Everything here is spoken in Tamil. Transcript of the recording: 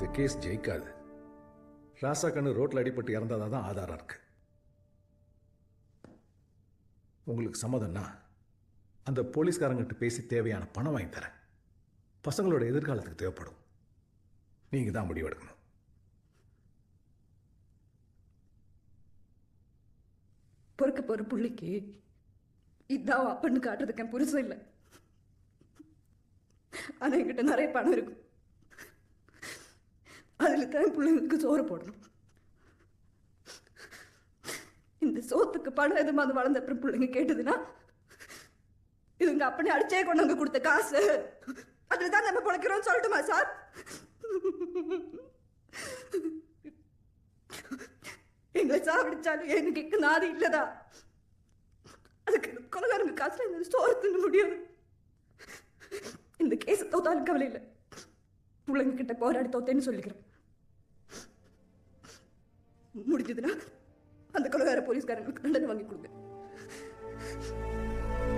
இந்த கேஸ் ஜெயிக்காது. ராசா கண்ணு ரோட்டில் அடிபட்டு இறந்ததாக தான் ஆதாரம் இருக்கு. உங்களுக்கு சம்மதம்னா அந்த போலீஸ்காரங்கிட்ட பேசி தேவையான பணம் வாங்கி தரேன். பசங்களோட எதிர்காலத்துக்கு தேவைப்படும். நீங்கள் தான் முடிவெடுக்கணும். பொறுக்க போகிற பிள்ளைக்கு இதான் அப்பன்னு காட்டுறதுக்கு என் புருஷன் இல்லை. ஆனால் என்கிட்ட நிறைய பணம் இருக்கும். அதில் தான் பிள்ளைங்களுக்கு சோறு போடணும். இந்த சோத்துக்கு பணம் எதுமாதிரி வளர்ந்த அப்புறம் பிள்ளைங்க கேட்டதுன்னா இதுங்க அப்பனே அடிச்சே கொண்டு வந்து கொடுத்த காசு அதில் தான் நம்ம பிழைக்கிறோம்னு சொல்லட்டுமா சார்? எங்களை சாப்பிடிச்சாலும் எனக்கு நாதி இல்லதா? அதுக்கு கொலகாரங்க காசுல இந்த சோறு தின்ன முடியாது. இந்த கேஸ் தோத்தாலும் கவலை இல்லை. பிள்ளைங்க கிட்ட போராடி தோத்தேன்னு சொல்லிக்கிறேன். முடிஞ்சதுன்னா அந்த கொலகார போலீஸ்காரங்களுக்கு தண்டனை வாங்கி கொடுங்க.